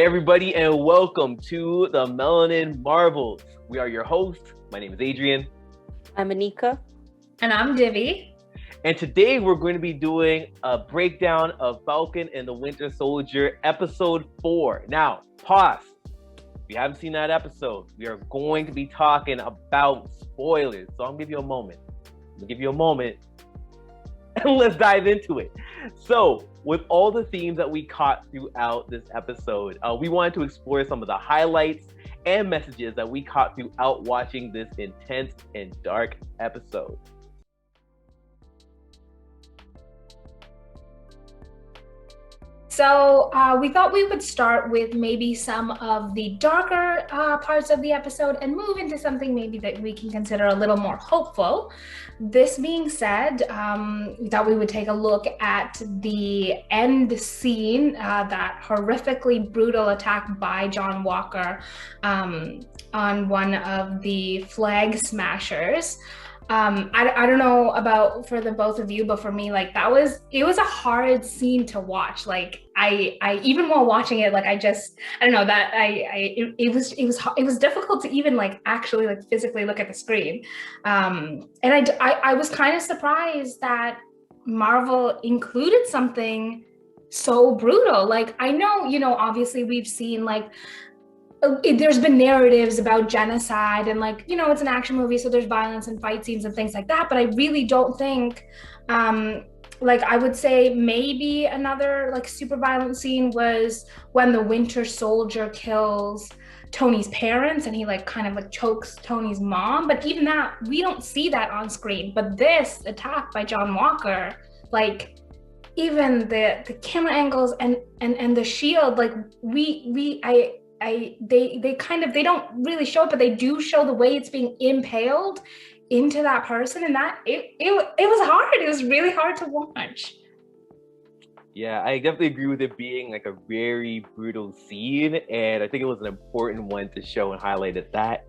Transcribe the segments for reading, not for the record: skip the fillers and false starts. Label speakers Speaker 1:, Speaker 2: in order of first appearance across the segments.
Speaker 1: everybody, and welcome to the Melanin Marvels. We are your hosts. My name is Adrian.
Speaker 2: I'm Anika.
Speaker 3: And I'm Divi.
Speaker 1: And today we're going to be doing a breakdown of Falcon and the Winter Soldier, episode 4. Now, pause. If you haven't seen that episode, we are going to be talking about spoilers. So I'll give you a moment. And let's dive into it. So, with all the themes that we caught throughout this episode, we wanted to explore some of the highlights and messages that we caught throughout watching this intense and dark episode.
Speaker 3: So we thought we would start with maybe some of the darker parts of the episode and move into something maybe that we can consider a little more hopeful. This being said, we thought we would take a look at the end scene, that horrifically brutal attack by John Walker on one of the flag smashers. I don't know about for the both of you, but for me, like it was a hard scene to watch. Like I even while watching it, like I don't know that it was difficult to even like actually like physically look at the screen. And I was kind of surprised that Marvel included something so brutal. Like I know, obviously we've seen like there's been narratives about genocide and like, it's an action movie, so there's violence and fight scenes and things like that. But I really don't think, like I would say maybe another like super violent scene was when the Winter Soldier kills Tony's parents and he like kind of like chokes Tony's mom. But even that, we don't see that on screen. But this attack by John Walker, like even the camera angles and the shield, like they don't really show it, but they do show the way it's being impaled into that person, and that it was hard. It was really hard to watch.
Speaker 1: Yeah, I definitely agree with it being like a very brutal scene, and I think it was an important one to show and highlight at that.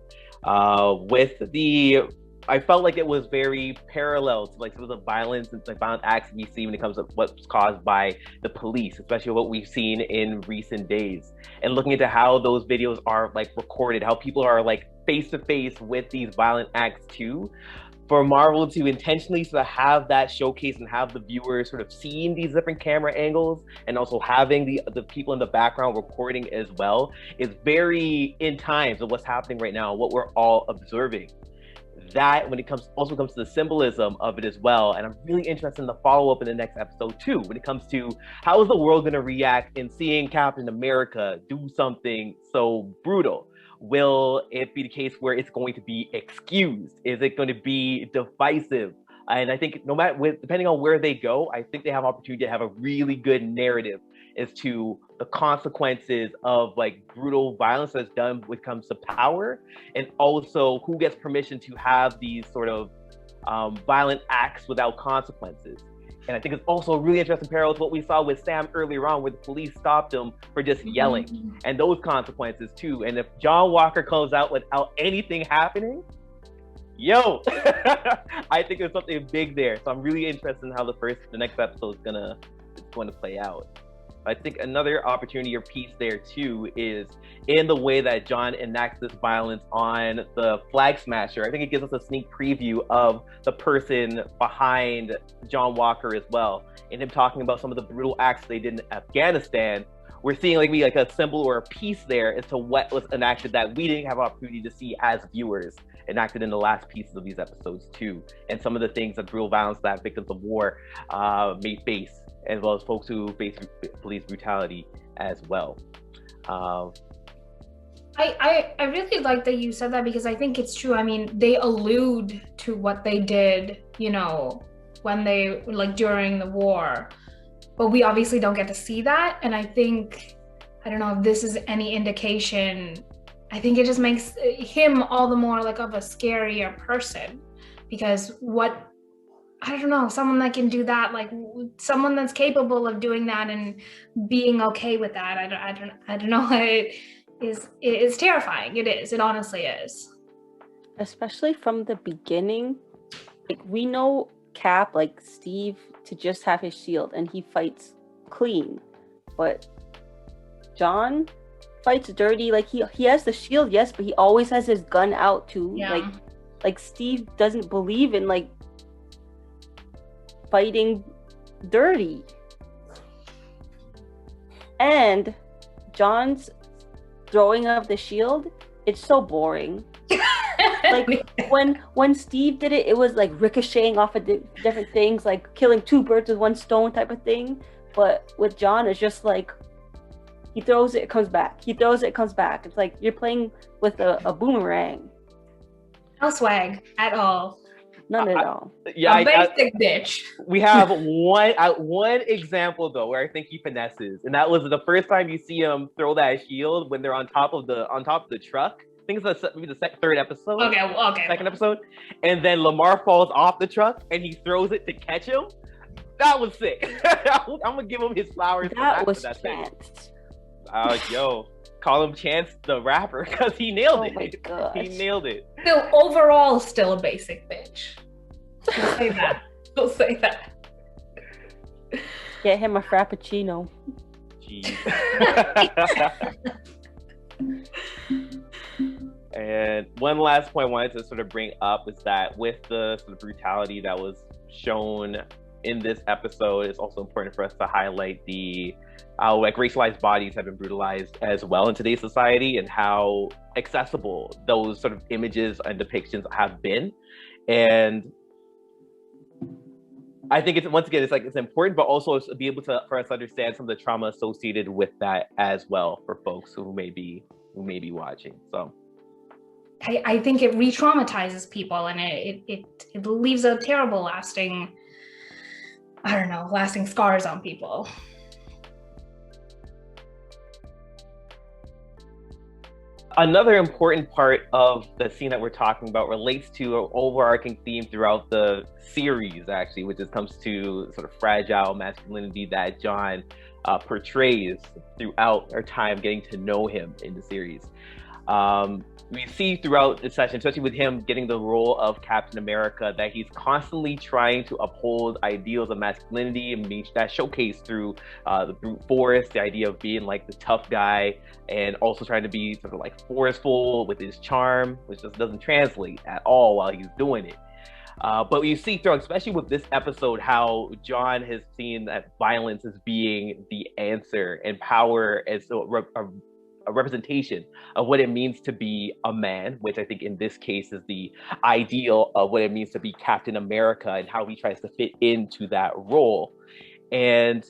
Speaker 1: I felt like it was very parallel to like some of the violence and like violent acts we see when it comes to what's caused by the police, especially what we've seen in recent days. And looking into how those videos are like recorded, how people are like face to face with these violent acts too. For Marvel to intentionally sort of have that showcase and have the viewers sort of seeing these different camera angles and also having the people in the background recording as well is very in times of what's happening right now, what we're all observing. That when it comes to the symbolism of it as well, and I'm really interested in the follow-up in the next episode too, when it comes to how is the world going to react in seeing Captain America do something so brutal. Will it be the case where it's going to be excused? Is it going to be divisive? And I think depending on where they go, I think they have opportunity to have a really good narrative as to the consequences of like brutal violence that's done when it comes to power, and also who gets permission to have these sort of violent acts without consequences. And I think it's also a really interesting parallel to what we saw with Sam earlier on, where the police stopped him for just yelling, and those consequences too. And if John Walker comes out without anything happening, I think there's something big there. So I'm really interested in how the next episode is going to play out. I think another opportunity or piece there too is in the way that John enacts this violence on the flag smasher. I think it gives us a sneak preview of the person behind John Walker as well, and him talking about some of the brutal acts they did in Afghanistan. We're seeing like a symbol or a piece there as to what was enacted that we didn't have an opportunity to see as viewers enacted in the last pieces of these episodes too, and some of the things that brutal violence that victims of war may face, as well as folks who face police brutality as well.
Speaker 3: I really like that you said that, because I think it's true. I mean, they allude to what they did, when they like during the war, but we obviously don't get to see that. And I don't know if this is any indication. I think it just makes him all the more like of a scarier person, because I don't know, someone that can do that, like someone that's capable of doing that and being okay with that. I don't know. It's terrifying. It honestly is.
Speaker 2: Especially from the beginning, like we know Cap, like Steve, to just have his shield and he fights clean, but John, fights dirty. Like he has the shield, yes, but he always has his gun out too.
Speaker 3: Yeah.
Speaker 2: Like Steve doesn't believe in like fighting dirty. And John's throwing of the shield, it's so boring. Like when Steve did it, it was like ricocheting off of different things, like killing two birds with one stone type of thing. But with John, it's just like he throws it, it comes back. He throws it, it comes back. It's like you're playing with a boomerang.
Speaker 3: No swag at all.
Speaker 2: None at all.
Speaker 1: Yeah,
Speaker 3: a basic bitch.
Speaker 1: We have one example though where I think he finesses, and that was the first time you see him throw that shield when they're on top of the truck. I think it's maybe the third episode.
Speaker 3: Okay.
Speaker 1: Second episode, and then Lamar falls off the truck and he throws it to catch him. That was sick. I'm gonna give him his flowers.
Speaker 2: That was Chance.
Speaker 1: Yo, call him Chance the rapper because he nailed it.
Speaker 2: Oh my gosh.
Speaker 1: He nailed it.
Speaker 3: Still, overall, still a basic bitch. Don't say that. Don't say that.
Speaker 2: Get him a frappuccino.
Speaker 1: Jeez. And one last point I wanted to sort of bring up is that with the sort of brutality that was shown in this episode, it's also important for us to highlight the like racialized bodies have been brutalized as well in today's society, and how accessible those sort of images and depictions have been. And I think it's, once again, it's important, but also be able to, for us to understand some of the trauma associated with that as well for folks who may be watching. So
Speaker 3: I think it re-traumatizes people, and it leaves a terrible lasting scars on people.
Speaker 1: Another important part of the scene that we're talking about relates to an overarching theme throughout the series, actually, which comes to sort of fragile masculinity that John portrays throughout our time getting to know him in the series. We see throughout the session, especially with him getting the role of Captain America, that he's constantly trying to uphold ideals of masculinity, and that showcased through the brute force, the idea of being like the tough guy, and also trying to be sort of like forceful with his charm, which just doesn't translate at all while he's doing it. But you see throughout, especially with this episode, how John has seen that violence as being the answer, and power as a representation of what it means to be a man, which I think in this case is the ideal of what it means to be Captain America, and how he tries to fit into that role. And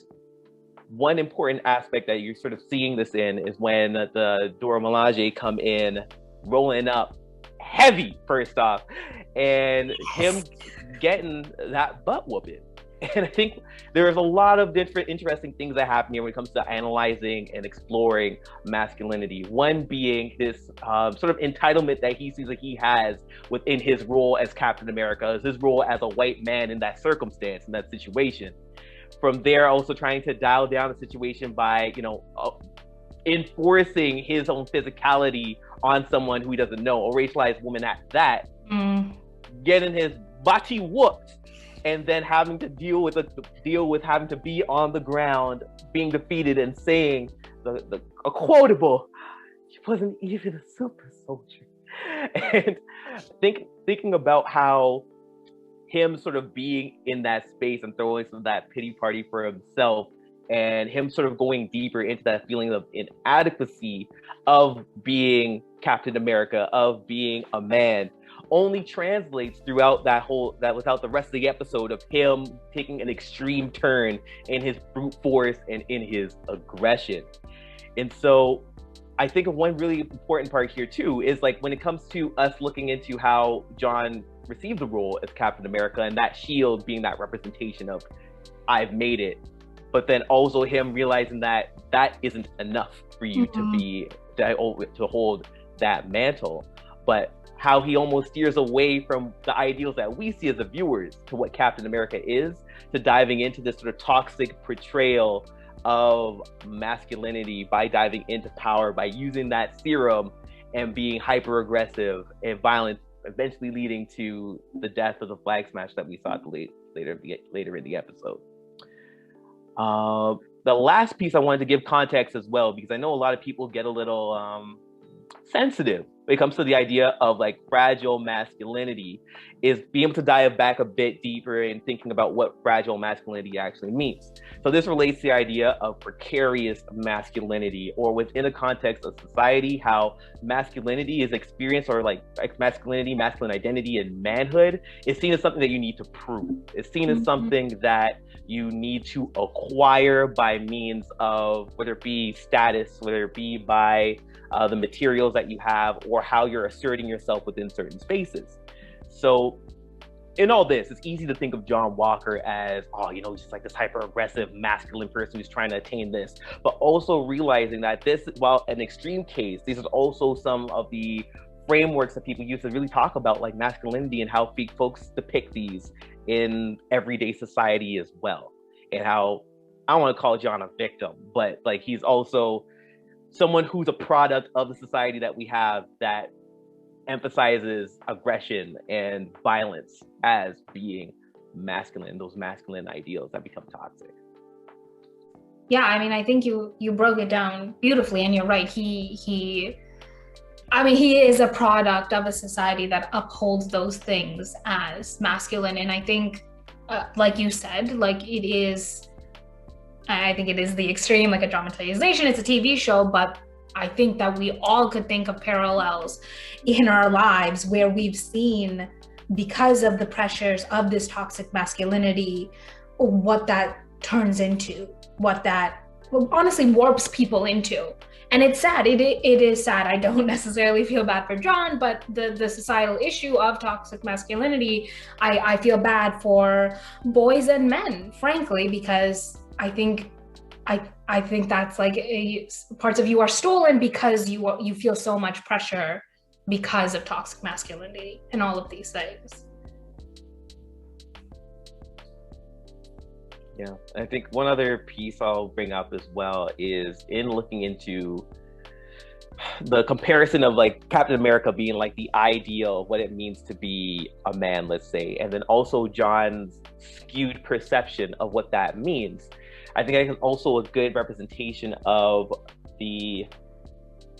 Speaker 1: one important aspect that you're sort of seeing this in is when the Dora Milaje come in, rolling up heavy first off, and him getting that butt whooping. And I think there's a lot of different interesting things that happen here when it comes to analyzing and exploring masculinity. One being this sort of entitlement that he sees like he has within his role as Captain America, his role as a white man in that circumstance, in that situation. From there, also trying to dial down the situation by, enforcing his own physicality on someone who he doesn't know, a racialized woman at that, getting his body whooped, and then having to deal with having to be on the ground, being defeated, and saying a quotable, "She wasn't even a super soldier." And thinking about how him sort of being in that space and throwing some of that pity party for himself, and him sort of going deeper into that feeling of inadequacy of being Captain America, of being a man, only translates throughout without the rest of the episode of him taking an extreme turn in his brute force and in his aggression. And so I think one really important part here too is like when it comes to us looking into how John received the role as Captain America, and that shield being that representation of I've made it, but then also him realizing that isn't enough for you to hold that mantle, but how he almost steers away from the ideals that we see as the viewers to what Captain America is, to diving into this sort of toxic portrayal of masculinity by diving into power, by using that serum and being hyper aggressive and violent, eventually leading to the death of the Flag Smash that we saw later in the episode. the last piece I wanted to give context as well, because I know a lot of people get a little sensitive when it comes to the idea of like fragile masculinity, is being able to dive back a bit deeper and thinking about what fragile masculinity actually means. So this relates to the idea of precarious masculinity, or within the context of society, how masculinity is experienced, or like masculinity, masculine identity, and manhood is seen as something that you need to prove. It's seen as something that you need to acquire by means of, whether it be status, whether it be by the materials that you have, or how you're asserting yourself within certain spaces. So in all this, it's easy to think of John Walker as, just like this hyper aggressive masculine person who's trying to attain this, but also realizing that this, while an extreme case, these are also some of the frameworks that people use to really talk about like masculinity, and how folks depict these in everyday society as well. And how, I don't want to call John a victim, but like he's also someone who's a product of the society that we have, that emphasizes aggression and violence as being masculine, those masculine ideals that become toxic.
Speaker 3: Yeah, I mean, I think you broke it down beautifully, and you're right. He is a product of a society that upholds those things as masculine. And I think, like you said, I think it is the extreme, like a dramatization, it's a TV show, but I think that we all could think of parallels in our lives where we've seen, because of the pressures of this toxic masculinity, what that turns into, what that honestly warps people into. And it's sad. It is sad. I don't necessarily feel bad for John, but the societal issue of toxic masculinity, I feel bad for boys and men, frankly, because I think that's like parts of you are stolen because you feel so much pressure because of toxic masculinity and all of these things.
Speaker 1: Yeah, I think one other piece I'll bring up as well is in looking into the comparison of like Captain America being like the ideal of what it means to be a man, let's say, and then also John's skewed perception of what that means. I think that's also a good representation of the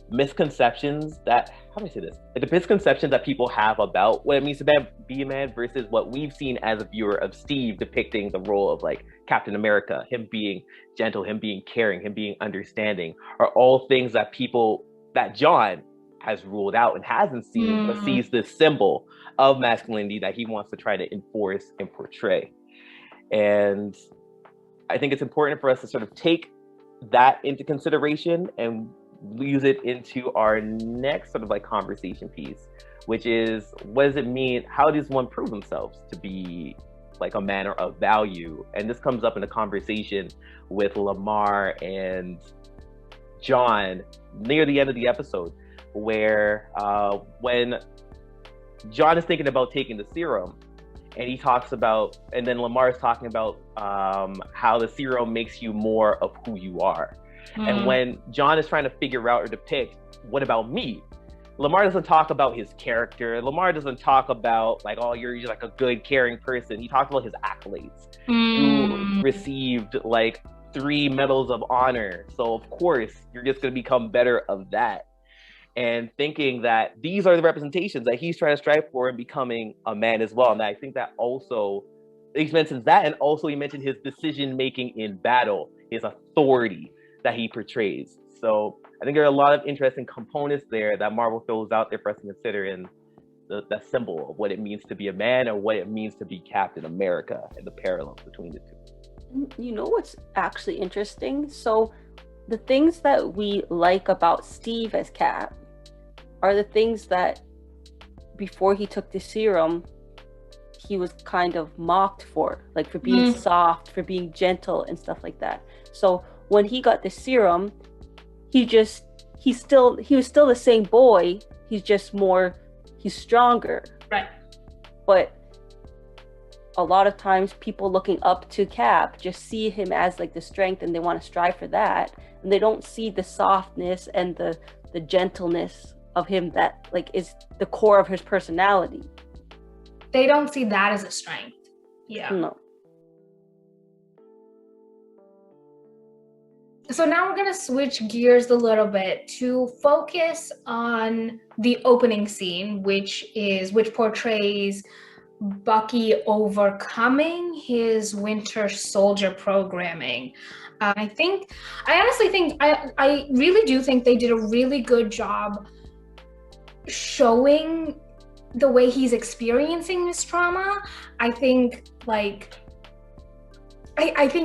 Speaker 1: misconceptions that, how do I say this? Like the misconceptions that people have about what it means to be a man versus what we've seen as a viewer of Steve depicting the role of like Captain America, him being gentle, him being caring, him being understanding, are all things that John has ruled out and hasn't seen, but sees this symbol of masculinity that he wants to try to enforce and portray. And I think it's important for us to sort of take that into consideration and use it into our next sort of like conversation piece, which is, what does it mean? How does one prove themselves to be like a man or of value? And this comes up in a conversation with Lamar and John near the end of the episode, where when John is thinking about taking the serum, and he talks about, and then Lamar is talking about how the serum makes you more of who you are. And when John is trying to figure out or depict, what about me? Lamar doesn't talk about his character. Lamar doesn't talk about like, oh, you're like a good, caring person. He talks about his accolades. You received like 3 medals of honor. So of course, you're just going to become better of that. And thinking that these are the representations that he's trying to strive for in becoming a man as well. And I think that also, he mentions that, and also he mentioned his decision-making in battle, his authority that he portrays. So I think there are a lot of interesting components there that Marvel throws out there for us to consider in the symbol of what it means to be a man, or what it means to be Captain America, and the parallels between the two.
Speaker 2: You know what's actually interesting? So the things that we like about Steve as Cap are the things that before he took the serum, he was kind of mocked for, like for being soft, for being gentle and stuff like that. So when he got the serum, he was still the same boy. He's stronger.
Speaker 3: Right.
Speaker 2: But a lot of times people looking up to Cap just see him as like the strength, and they want to strive for that. And they don't see the softness and the gentleness of him that like is the core of his personality.
Speaker 3: They don't see that as a strength. Yeah.
Speaker 2: No.
Speaker 3: So now we're going to switch gears a little bit to focus on the opening scene, which portrays Bucky overcoming his Winter Soldier programming. I really do think they did a really good job showing the way he's experiencing this trauma. I think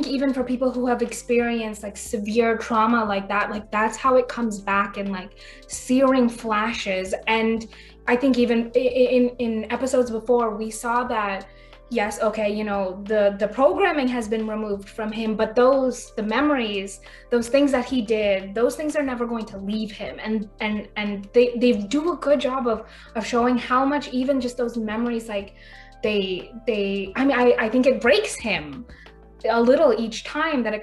Speaker 3: even for people who have experienced like severe trauma like that, like that's how it comes back in like searing flashes. And I think even in episodes before, we saw that, yes, okay, you know, the programming has been removed from him, but the memories, those things that he did, those things are never going to leave him. And they do a good job of showing how much even just those memories, like I think it breaks him a little each time that it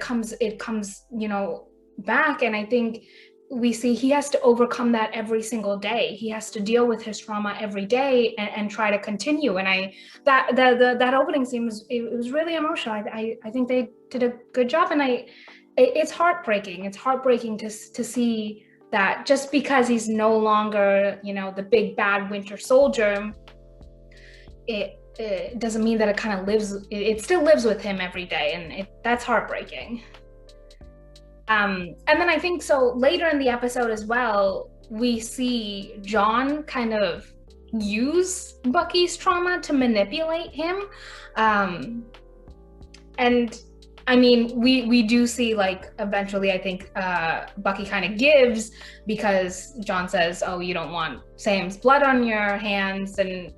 Speaker 3: comes, you know, back. And I think we see he has to overcome that every single day. He has to deal with his trauma every day and try to continue. And that opening scene was really emotional. I think they did a good job, and it's heartbreaking. It's heartbreaking to see that just because he's no longer, you know, the big bad Winter Soldier, it doesn't mean that it kind of lives. It still lives with him every day, and that's heartbreaking. And then I think so later in the episode as well, we see John kind of use Bucky's trauma to manipulate him. And I mean, we do see like eventually, I think Bucky kind of gives because John says, oh, you don't want Sam's blood on your hands. And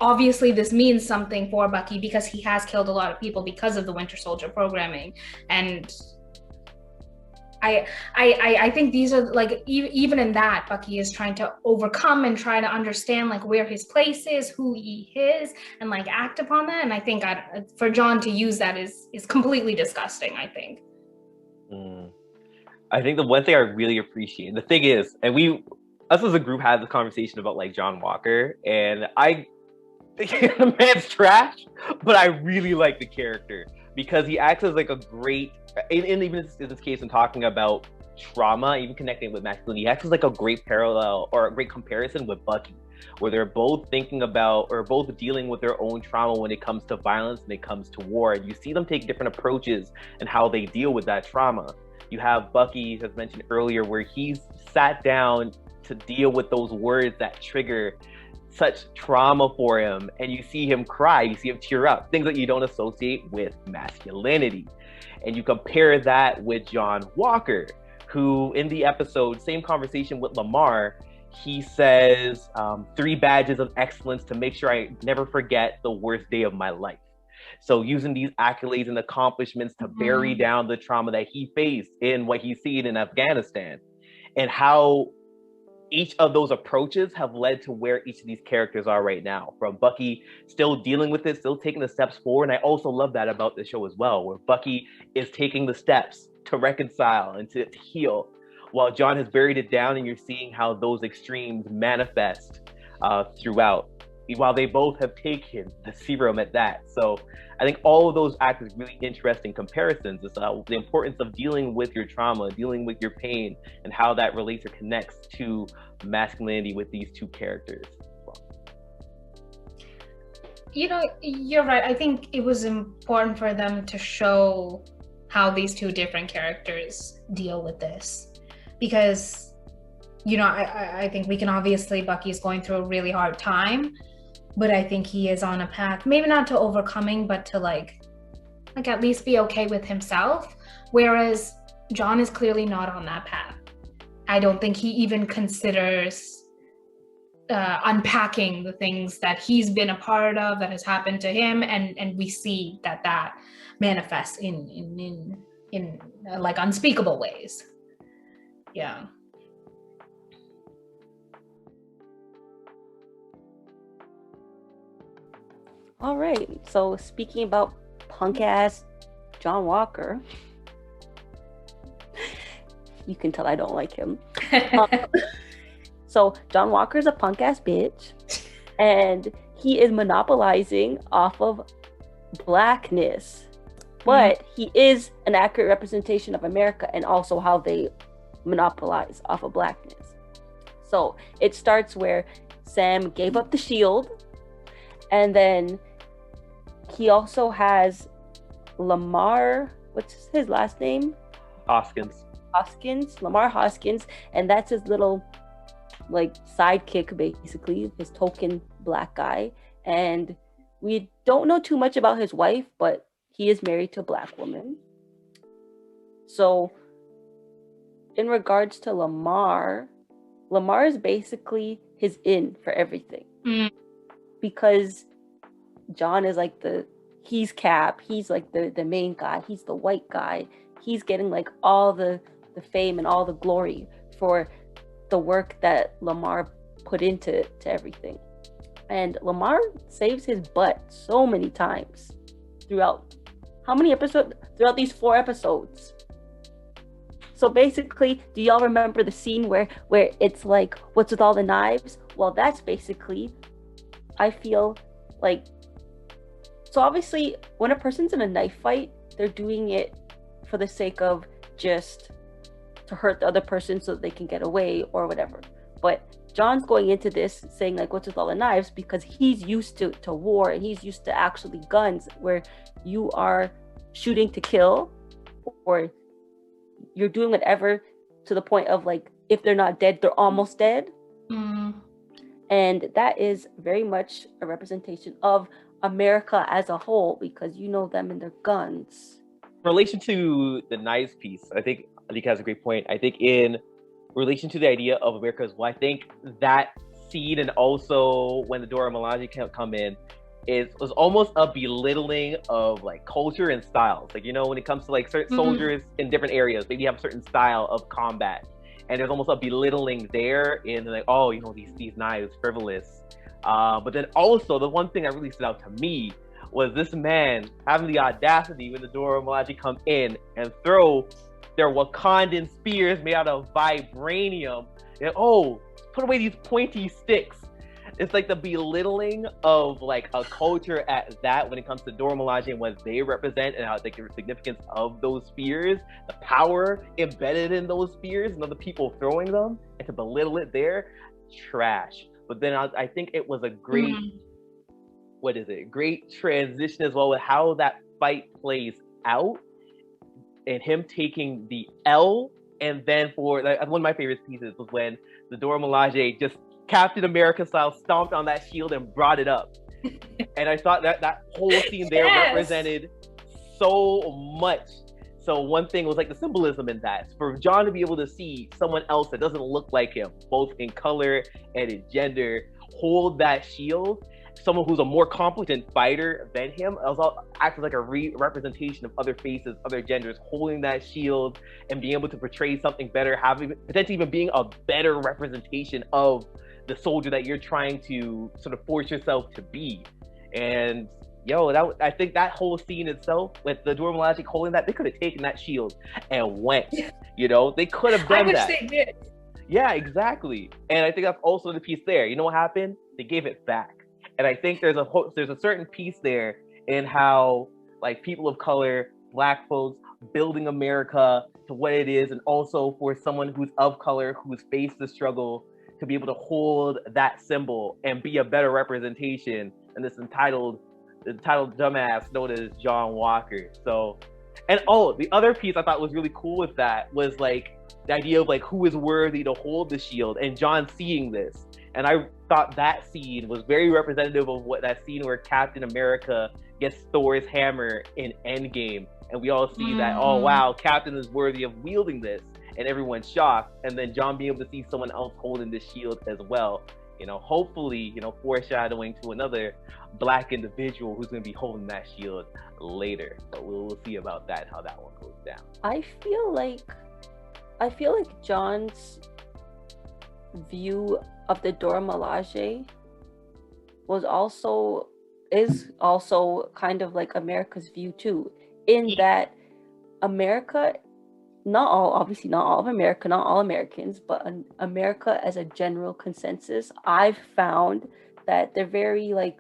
Speaker 3: obviously this means something for Bucky because he has killed a lot of people because of the Winter Soldier programming. And I think these are like, even in that, Bucky is trying to overcome and try to understand like where his place is, who he is, and like act upon that. And I think for John to use that is completely disgusting, I think.
Speaker 1: I think the one thing I really appreciate, the thing is, and us as a group had this conversation about like John Walker, and I think the man's trash, but I really like the character because he acts as like a great, and even in this case, in talking about trauma, even connecting with masculinity, he acts as like a great parallel or a great comparison with Bucky, where they're both thinking about or both dealing with their own trauma when it comes to violence and it comes to war. And you see them take different approaches and how they deal with that trauma. You have Bucky, as mentioned earlier, where he's sat down to deal with those words that trigger such trauma for him, and you see him cry, you see him tear up, things that you don't associate with masculinity. And you compare that with John Walker, who in the episode, same conversation with Lamar, he says 3 badges of excellence to make sure I never forget the worst day of my life. So using these accolades and accomplishments to bury down the trauma that he faced in what he's seen in Afghanistan, and how each of those approaches have led to where each of these characters are right now. From Bucky still dealing with it, still taking the steps forward. And I also love that about the show as well, where Bucky is taking the steps to reconcile and to heal, while John has buried it down, and you're seeing how those extremes manifest throughout, while they both have taken the serum at that. So I think all of those act as really interesting comparisons. It's the importance of dealing with your trauma, dealing with your pain, and how that relates or connects to masculinity with these two characters.
Speaker 3: You know, you're right. I think it was important for them to show how these two different characters deal with this, because, you know, I think we can obviously, Bucky's going through a really hard time, but I think he is on a path, maybe not to overcoming, but to like at least be okay with himself. Whereas John is clearly not on that path. I don't think he even considers unpacking the things that he's been a part of, that has happened to him, and we see that manifests in like unspeakable ways. Yeah.
Speaker 2: All right. So speaking about punk ass John Walker, you can tell I don't like him. So John Walker's a punk ass bitch, and he is monopolizing off of blackness. but he is an accurate representation of America and also how they monopolize off of blackness. So it starts where Sam gave up the shield, and then he also has Lamar, what's his last name? Lamar Hoskins, and that's his little like sidekick, basically, his token black guy. And we don't know too much about his wife, but he is married to a black woman. So in regards to Lamar is basically his in for everything. Because John is like he's Cap, he's like the main guy, he's the white guy, he's getting like all the fame and all the glory for the work that Lamar put into everything. And Lamar saves his butt so many times throughout throughout these 4 episodes. So basically, do y'all remember the scene where it's like, what's with all the knives? Well, that's basically, I feel like, so obviously when a person's in a knife fight, they're doing it for the sake of just to hurt the other person so that they can get away or whatever. But John's going into this saying like, what's with all the knives? Because he's used to war, and he's used to actually guns where you are shooting to kill, or you're doing whatever to the point of like, if they're not dead, they're almost dead. And that is very much a representation of America as a whole, because you know them and their guns.
Speaker 1: In relation to the knives piece, I think has a great point. I think in relation to the idea of America as well, I think that scene, and also when the Dora Milaje come in, was almost a belittling of like culture and styles. Like, you know, when it comes to like certain soldiers in different areas, maybe have a certain style of combat, and there's almost a belittling there in like, oh, you know, these knives, frivolous. But then also the one thing that really stood out to me was this man having the audacity when the Dora Milaje come in and throw their Wakandan spears made out of vibranium, and put away these pointy sticks. It's like the belittling of like a culture at that when it comes to Dora Milaje and what they represent, and how like the significance of those spears, the power embedded in those spears, and other people throwing them, and to belittle it there, trash. But then I think it was a great, great transition as well with how that fight plays out, and him taking the L. And then for like, one of my favorite pieces was when the Dora Milaje just Captain America style stomped on that shield and brought it up. And I thought that whole scene there represented so much. So one thing was like the symbolism in that, for John to be able to see someone else that doesn't look like him, both in color and in gender, hold that shield, someone who's a more competent fighter than him, also acts like a representation of other faces, other genders, holding that shield and being able to portray something better, having potentially even being a better representation of the soldier that you're trying to sort of force yourself to be. And I think that whole scene itself with the Dora Milaje holding that, they could have taken that shield and went. You know, they could have done that. I wish they did. Yeah, exactly. And I think that's also the piece there. You know what happened? They gave it back. And I think there's a certain piece there in how like people of color, Black folks, building America to what it is, and also for someone who's of color, who's faced the struggle, to be able to hold that symbol and be a better representation than this entitled dumbass known as John Walker. So, and the other piece I thought was really cool with that was like the idea of like who is worthy to hold the shield, and John seeing this. And I thought that scene was very representative of what that scene where Captain America gets Thor's hammer in Endgame, and we all see that, oh wow, Captain is worthy of wielding this, and everyone's shocked. And then John being able to see someone else holding this shield as well, you know, hopefully, you know, foreshadowing to another Black individual who's going to be holding that shield later. But we'll see about that, how that one goes down.
Speaker 2: I feel like John's view of the Dora Milaje is also kind of like America's view too, in that America, not all of America, not all Americans, but America as a general consensus, I've found that they're very like,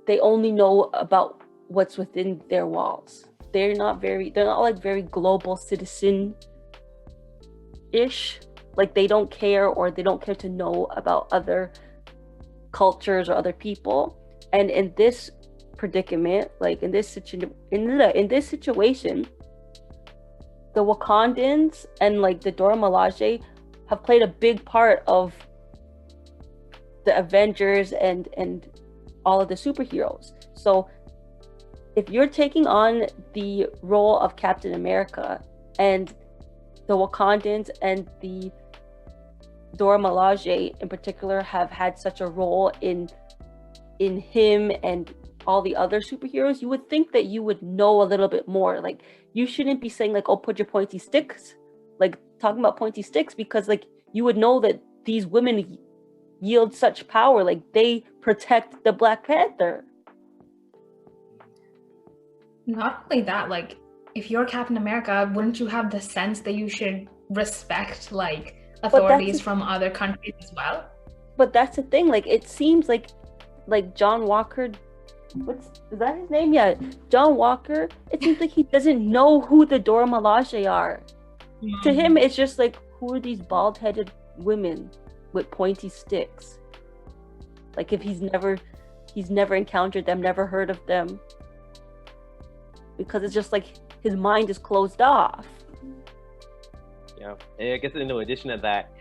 Speaker 2: they only know about what's within their walls. They're not like very global citizen-ish. Like they don't care, or they don't care to know about other cultures or other people. And in this predicament, like in this situation, the Wakandans and like the Dora Milaje have played a big part of the Avengers and all of the superheroes. So if you're taking on the role of Captain America, and the Wakandans and the Dora Milaje in particular have had such a role in him and all the other superheroes, you would think that you would know a little bit more. Like, you shouldn't be saying like, oh, put your pointy sticks, like talking about pointy sticks, because like you would know that these women yield such power. Like, they protect the Black Panther.
Speaker 3: Not only that, like, if you're Captain America, wouldn't you have the sense that you should respect like authorities from other countries as well?
Speaker 2: But that's the thing. Like, it seems like John Walker, is that his name? Yeah, John Walker. It seems like he doesn't know who the Dora Milaje are. To him, it's just like, who are these bald-headed women with pointy sticks? Like, if he's never encountered them, never heard of them, because it's just like his mind is closed off.
Speaker 1: Yeah, and I guess in addition to that,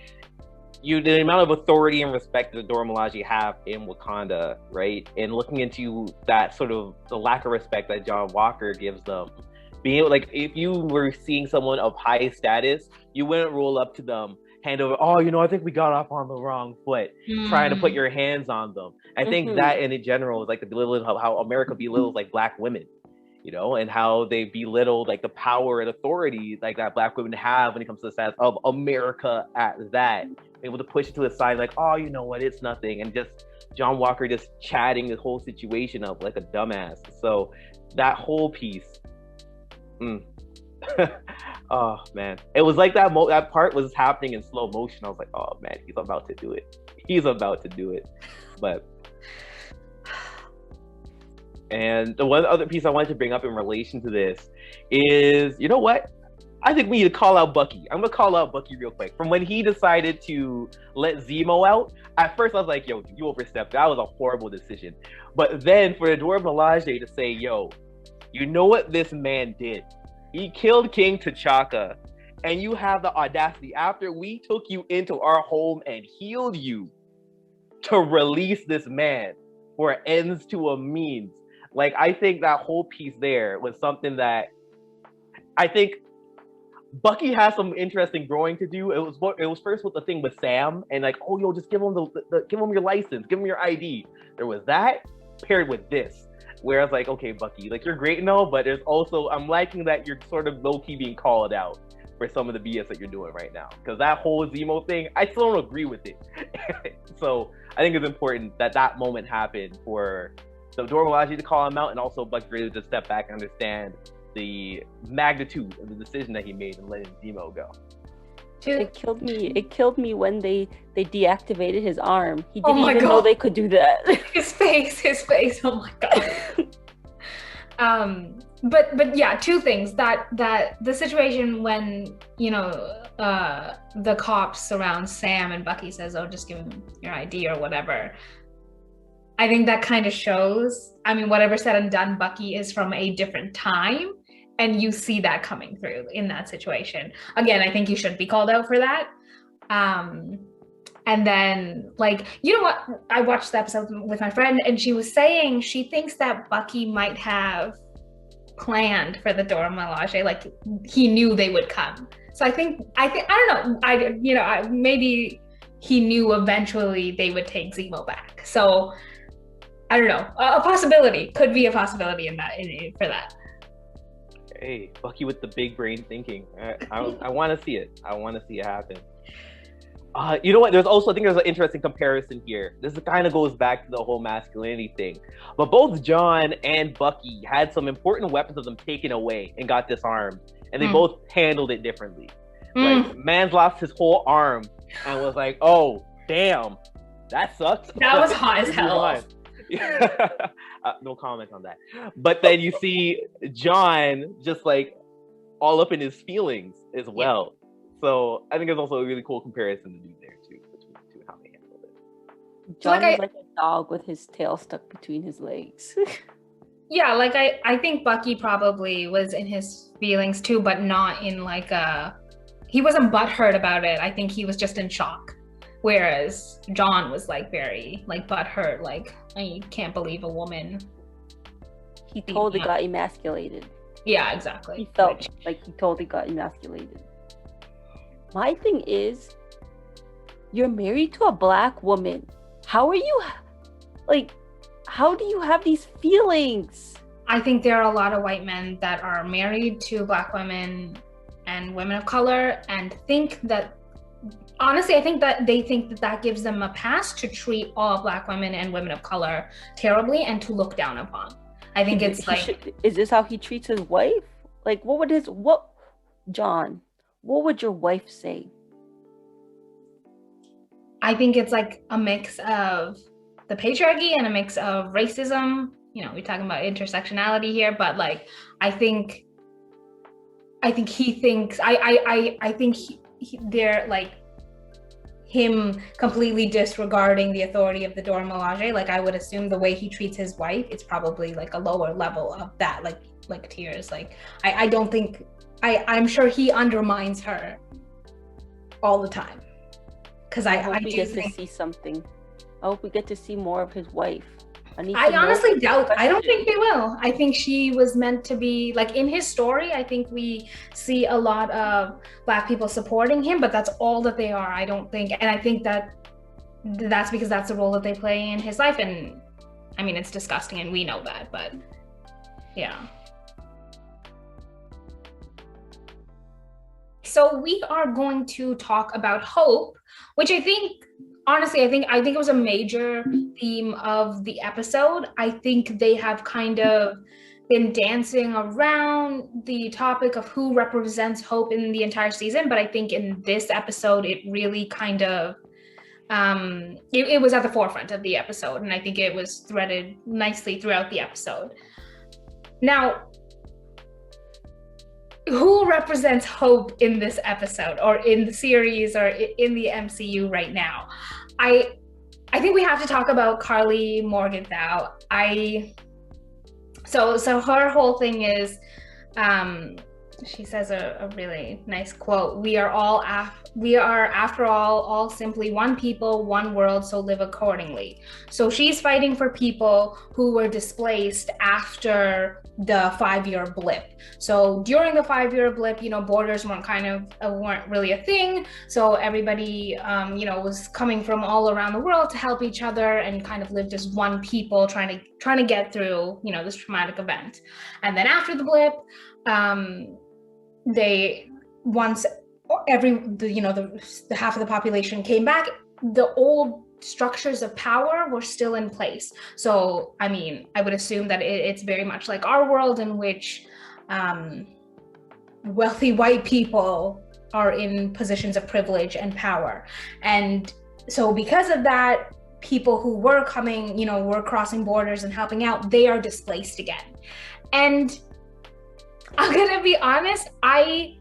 Speaker 1: the amount of authority and respect that the Dora Milaje have in Wakanda, right? And looking into that sort of the lack of respect that John Walker gives them, being able, like, if you were seeing someone of high status, you wouldn't roll up to them, hand over, oh, I think we got off on the wrong foot, trying to put your hands on them. I think that in general is like the belittling of how America belittles like Black women, and how they belittle like the power and authority like that Black women have when it comes to the status of America at that. Able to push it to the side, like, oh, you know what, it's nothing, and just John Walker just chatting the whole situation up like a dumbass. So that whole piece, oh man, it was like that part was happening in slow motion. I was like, oh man, he's about to do it. But and the one other piece I wanted to bring up in relation to this is, you know what? I think we need to call out Bucky. I'm going to call out Bucky real quick. From when he decided to let Zemo out, at first I was like, yo, you overstepped. That was a horrible decision. But then for the Dora Milaje to say, yo, you know what this man did? He killed King T'Chaka. And you have the audacity, after we took you into our home and healed you, to release this man for ends to a means. Like, I think that whole piece there was something that I think Bucky has some interesting growing to do. It was first with the thing with Sam, and like, oh, yo, just give him give him your license, give him your ID. There was that paired with this, where I was like, okay, Bucky, like, you're great and all, but there's also, I'm liking that you're sort of low-key being called out for some of the BS that you're doing right now, because that whole Zemo thing, I still don't agree with it. So I think it's important that moment happened for the Dora Milaje to call him out, and also Bucky really to step back and understand the magnitude of the decision that he made in letting Zemo go.
Speaker 2: It killed me when they deactivated his arm. He didn't even know they could do that.
Speaker 3: His face. Oh my god. But yeah, two things. That the situation when the cops surround Sam and Bucky says, oh, just give him your ID or whatever. I think that kind of shows, I mean, whatever said and done, Bucky is from a different time, and you see that coming through in that situation. Again, I think you should be called out for that. And then, like, you know what? I watched the episode with my friend, and she was saying she thinks that Bucky might have planned for the Dora Milaje, like he knew they would come. So I think I don't know. Maybe he knew eventually they would take Zemo back. So I don't know. A possibility could be a possibility for that.
Speaker 1: Hey, Bucky with the big brain thinking. I want to see it. I want to see it happen. You know what? I think there's an interesting comparison here. This kind of goes back to the whole masculinity thing. But both John and Bucky had some important weapons of them taken away and got disarmed, and they both handled it differently. Like, man's lost his whole arm and was like, "Oh, damn, that sucks."
Speaker 3: That was hot as hell.
Speaker 1: No comment on that. But then you see John just like all up in his feelings as well. So I think it's also a really cool comparison to do there too, between the two and how they handled it.
Speaker 2: John is like a dog with his tail stuck between his legs.
Speaker 3: Yeah, like I think Bucky probably was in his feelings too, but not in like he wasn't butthurt about it. I think he was just in shock. Whereas John was like very like butthurt, like I can't believe a woman.
Speaker 2: He totally got emasculated.
Speaker 3: Yeah, exactly.
Speaker 2: He felt like he totally got emasculated. My thing is, you're married to a black woman. How are you, like, how do you have these feelings?
Speaker 3: I think there are a lot of white men that are married to black women and women of color and think that, honestly, I think that they think that that gives them a pass to treat all black women and women of color terribly and to look down upon. I think it's like...
Speaker 2: Is this how he treats his wife? Like, John, what would your wife say?
Speaker 3: I think it's like a mix of the patriarchy and a mix of racism. You know, we're talking about intersectionality here, but like, I think he thinks, I think they're like him completely disregarding the authority of the Dora Milaje. Like I would assume the way he treats his wife, it's probably like a lower level of that, like tears. Like I don't think, I'm sure he undermines her all the time. Because I hope we get to see
Speaker 2: something. I hope we get to see more of his wife.
Speaker 3: I honestly doubt. I don't think they will. I think she was meant to be like in his story. I think we see a lot of black people supporting him, but that's all that they are. I don't think, and I think that's because that's the role that they play in his life. And I mean, it's disgusting, and we know that. But yeah. So we are going to talk about hope, which I think, honestly, I think it was a major theme of the episode. I think they have kind of been dancing around the topic of who represents hope in the entire season, but I think in this episode, it really kind of, it was at the forefront of the episode, and I think it was threaded nicely throughout the episode. Now, who represents hope in this episode or in the series or in the MCU right now? I think we have to talk about Carly Morgenthau. So her whole thing is, she says a really nice quote. We are after all simply one people, one world, so live accordingly. So she's fighting for people who were displaced after the 5-year blip. So during the 5-year blip, you know, borders weren't really a thing. So everybody, you know, was coming from all around the world to help each other and kind of lived as one people trying to get through, you know, this traumatic event. And then after the blip, the half of the population came back, the old structures of power were still in place. So, I mean, I would assume that it's very much like our world in which wealthy white people are in positions of privilege and power. And so because of that, people who were coming, you know, were crossing borders and helping out, they are displaced again. And I'm gonna be honest, I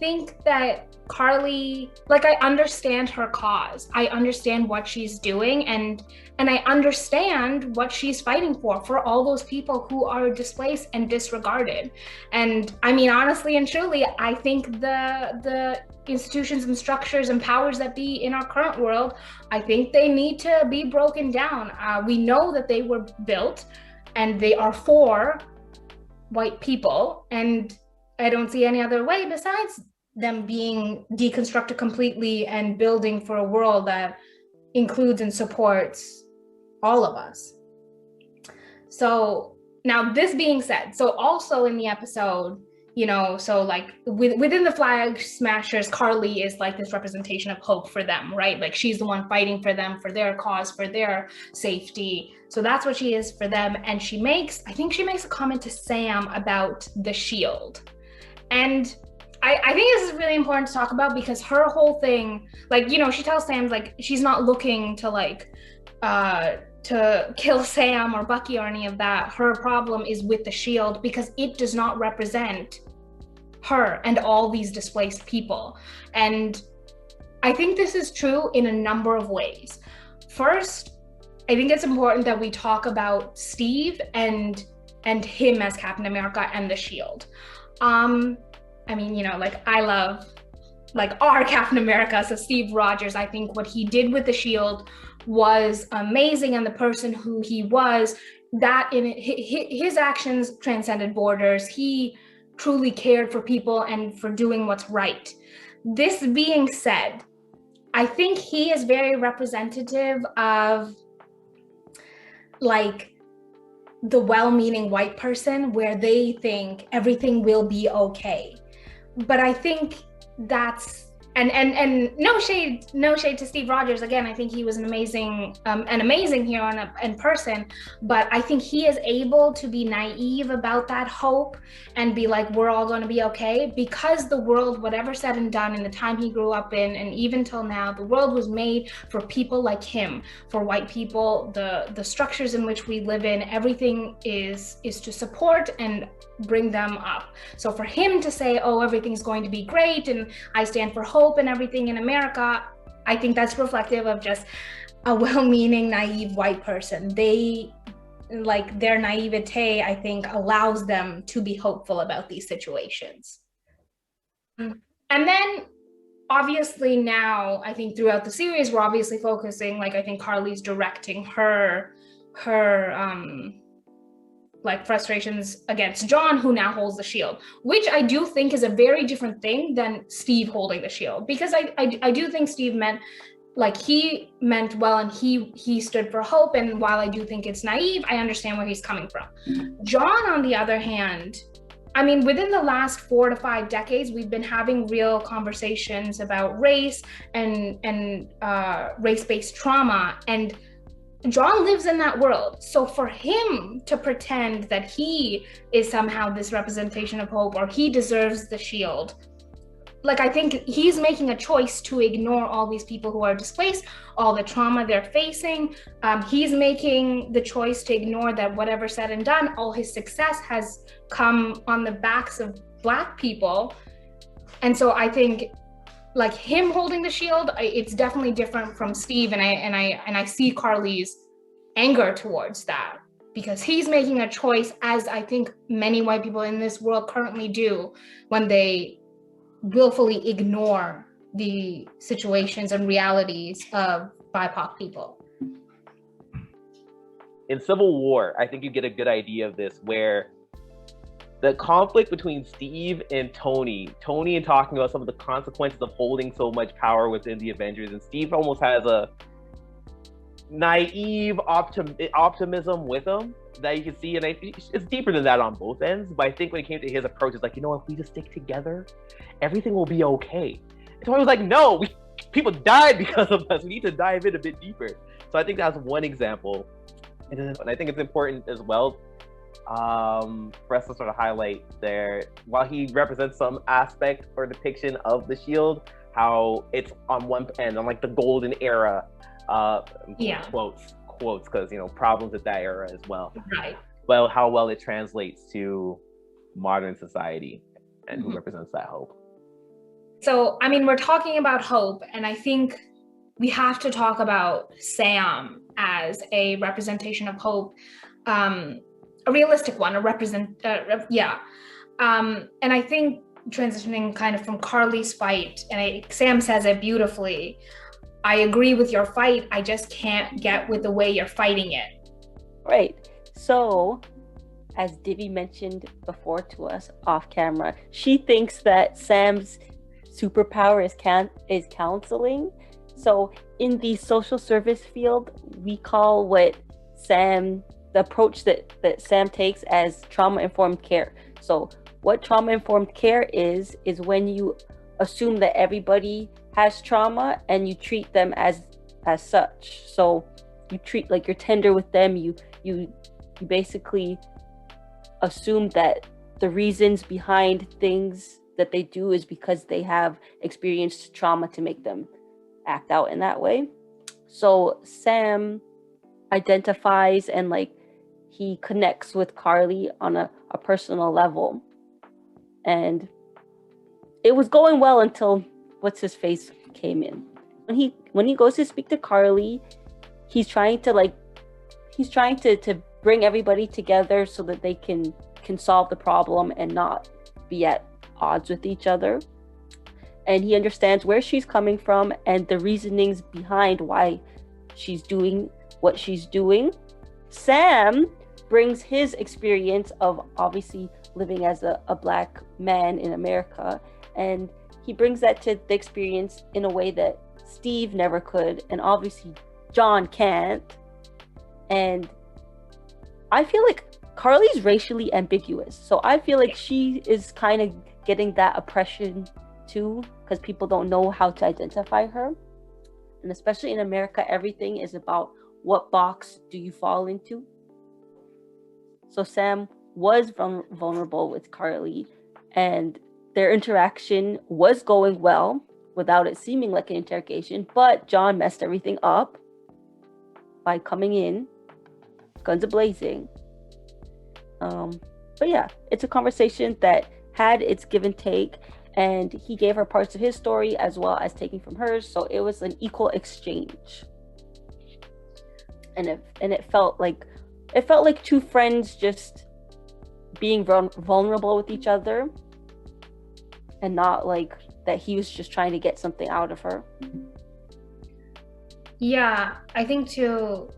Speaker 3: think that Carly, like, I understand her cause. I understand what she's doing, and I understand what she's fighting for all those people who are displaced and disregarded. And I mean, honestly and truly, I think the institutions and structures and powers that be in our current world, I think they need to be broken down. We know that they were built and they are for white people, and I don't see any other way besides them being deconstructed completely and building for a world that includes and supports all of us. So now, this being said, so also in the episode, you know, so like within the Flag Smashers, Carly is like this representation of hope for them, right? Like she's the one fighting for them, for their cause, for their safety. So that's what she is for them. And I think she makes a comment to Sam about the shield. And I think this is really important to talk about, because her whole thing, like, you know, she tells Sam, like, she's not looking to like kill Sam or Bucky or any of that. Her problem is with the shield because it does not represent her and all these displaced people. And I think this is true in a number of ways. First, I think it's important that we talk about Steve and him as Captain America and the shield. I mean, you know, like, I love like our Captain America, so Steve Rogers. I think what he did with the shield was amazing, and the person who he was, that in his actions transcended borders. He truly cared for people and for doing what's right. This being said, I think he is very representative of like the well-meaning white person where they think everything will be okay. But I think that's and no shade to Steve Rogers. Again, I think he was an amazing hero and person, but I think he is able to be naive about that hope and be like, we're all going to be okay, because the world, whatever said and done in the time he grew up in and even till now, the world was made for people like him, for white people. The structures in which we live in, everything is to support and bring them up. So for him to say, oh, everything's going to be great and I stand for hope and everything in America, I think that's reflective of just a well-meaning, naive white person. They, like, their naivete, I think, allows them to be hopeful about these situations. And then obviously now, I think throughout the series, we're obviously focusing, like, I think Carly's directing her like frustrations against John, who now holds the shield, which I do think is a very different thing than Steve holding the shield, because I do think Steve meant, like, he meant well and he stood for hope. And while I do think it's naive, I understand where he's coming from. John, on the other hand, I mean, within the last 4 to 5 decades, we've been having real conversations about race and race-based trauma, and John lives in that world. So for him to pretend that he is somehow this representation of hope or he deserves the shield, like, I think he's making a choice to ignore all these people who are displaced, all the trauma they're facing. He's making the choice to ignore that whatever said and done, all his success has come on the backs of Black people. And so I think, like, him holding the shield, it's definitely different from Steve, and I see Carly's anger towards that, because he's making a choice, as I think many white people in this world currently do, when they willfully ignore the situations and realities of BIPOC people.
Speaker 1: In Civil War, I think you get a good idea of this, where the conflict between Steve and Tony and talking about some of the consequences of holding so much power within the Avengers, and Steve almost has a naive optimism with him that you can see, and it's deeper than that on both ends. But I think when it came to his approach, it's like, you know, if we just stick together, everything will be okay. And Tony was like, no, people died because of us. We need to dive in a bit deeper. So I think that's one example, and I think it's important as well for us to sort of highlight there, while he represents some aspect or depiction of the shield, how it's on one end, on like the golden era, quotes, because, you know, problems at that era as well.
Speaker 3: Right.
Speaker 1: Well, how well it translates to modern society and who represents that hope. So,
Speaker 3: I mean, we're talking about hope, and I think we have to talk about Sam as a representation of hope. A realistic one, and I think transitioning kind of from Carly's fight, and Sam says it beautifully, I agree with your fight, I just can't get with the way you're fighting it.
Speaker 2: Right. So, as Divi mentioned before to us off camera, she thinks that Sam's superpower is counseling. So in the social service field, we call the approach that Sam takes as trauma-informed care. So what trauma-informed care is when you assume that everybody has trauma and you treat them as such. So you treat, like, you're tender with them. You basically assume that the reasons behind things that they do is because they have experienced trauma to make them act out in that way. So Sam, identifies and like he connects with Carly on a personal level. And it was going well until what's his face came in. When he goes to speak to Carly, he's trying to bring everybody together so that they can solve the problem and not be at odds with each other. And he understands where she's coming from and the reasonings behind why she's doing what she's doing. Sam brings his experience of obviously living as a Black man in America, and he brings that to the experience in a way that Steve never could, and obviously John can't. And I feel like Carly's racially ambiguous, so I feel like she is kind of getting that oppression too, because people don't know how to identify her. And especially in America, everything is about what box do you fall into. So Sam was vulnerable with Carly, and their interaction was going well without it seeming like an interrogation, but John messed everything up by coming in, guns a-blazing. But yeah, it's a conversation that had its give and take, and he gave her parts of his story as well as taking from hers, so it was an equal exchange. And it felt like two friends just being vulnerable with each other, and not like that he was just trying to get something out of her.
Speaker 3: Yeah, I think too,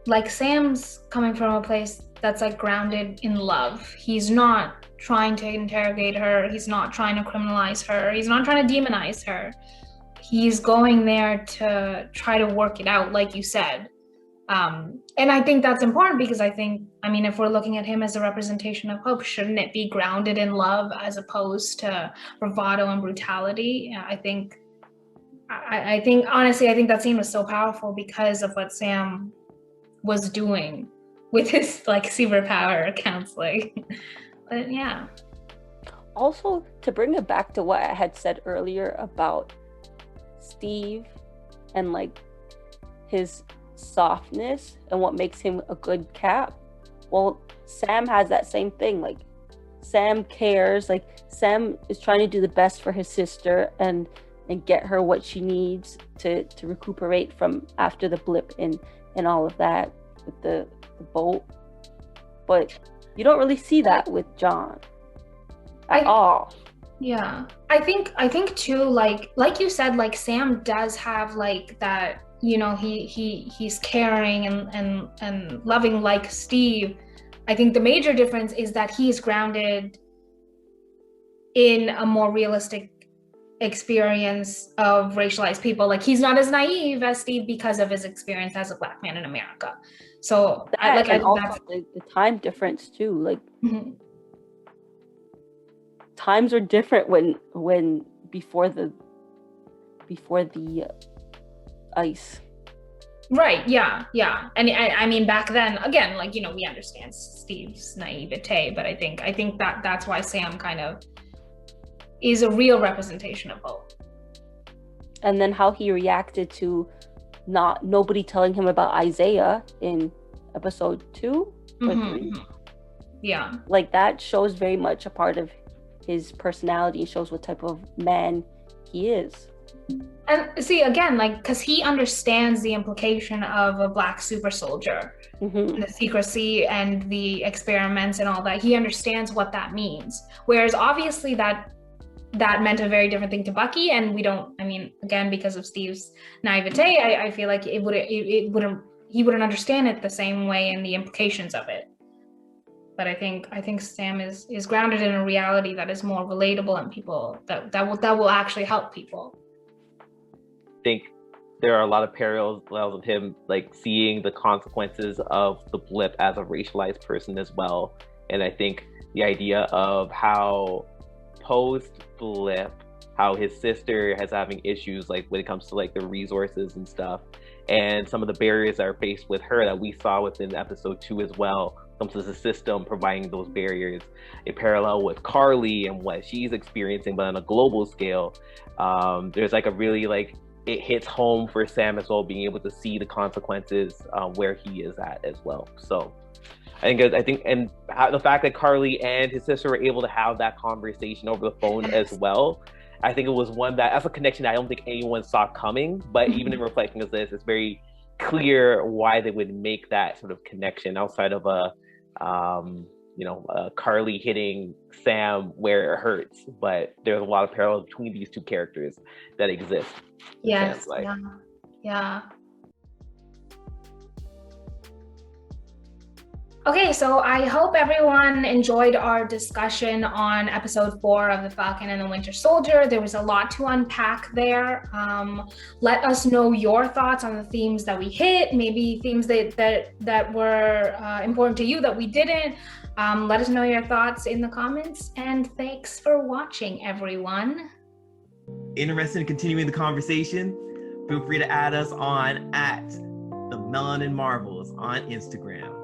Speaker 3: like Sam's coming from a place that's like grounded in love. He's not trying to interrogate her. He's not trying to criminalize her. He's not trying to demonize her. He's going there to try to work it out, like you said. And I think that's important because if we're looking at him as a representation of hope, shouldn't it be grounded in love as opposed to bravado and brutality? I think honestly, I think that scene was so powerful because of what Sam was doing with his like superpower counseling. But yeah.
Speaker 2: Also, to bring it back to what I had said earlier about Steve and like his softness and what makes him a good cap, well, Sam has that same thing. Like Sam cares, like Sam is trying to do the best for his sister and get her what she needs to recuperate from after the blip and all of that with the boat. But you don't really see that with John at all.
Speaker 3: Yeah, I think too, like you said, like Sam does have like that, you know, he's caring and loving like Steve. I think the major difference is that he's grounded in a more realistic experience of racialized people. Like he's not as naive as Steve because of his experience as a Black man in America. So I think
Speaker 2: also the time difference too. Like times are different when before the ice.
Speaker 3: Right, yeah. And I mean, back then, again, like, you know, we understand Steve's naivete, but I think that's why Sam kind of is a real representation of hope.
Speaker 2: And then how he reacted to nobody telling him about Isaiah in episode 2 or 3.
Speaker 3: Yeah.
Speaker 2: Like that shows very much a part of his personality, shows what type of man he is.
Speaker 3: And see, again, like, because he understands the implication of a Black super soldier, the secrecy and the experiments and all that. He understands what that means. Whereas obviously that meant a very different thing to Bucky, and we don't, I mean, again, because of Steve's naivete, I feel like he wouldn't understand it the same way and the implications of it. But I think Sam is grounded in a reality that is more relatable and people that will actually help people.
Speaker 1: I think there are a lot of parallels of him like seeing the consequences of the blip as a racialized person as well. And I think the idea of how post blip, how his sister has having issues like when it comes to like the resources and stuff, and some of the barriers that are faced with her that we saw within episode 2 as well, comes to the system providing those barriers. A parallel with Carly and what she's experiencing, but on a global scale. There's like a really like it hits home for Sam as well, being able to see the consequences where he is at as well. So I think, and the fact that Carly and his sister were able to have that conversation over the phone as well, I think it was one that's a connection that I don't think anyone saw coming. But even in reflecting of this, it's very clear why they would make that sort of connection outside of Carly hitting Sam where it hurts. But there's a lot of parallels between these two characters that exist.
Speaker 3: Yes. Yeah. Okay, so I hope everyone enjoyed our discussion on episode 4 of The Falcon and the Winter Soldier. There was a lot to unpack there. Let us know your thoughts on the themes that we hit, maybe themes that were important to you that we didn't. Let us know your thoughts in the comments, and thanks for watching, everyone.
Speaker 4: Interested in continuing the conversation? Feel free to add us on @the Melanin Marvels on Instagram.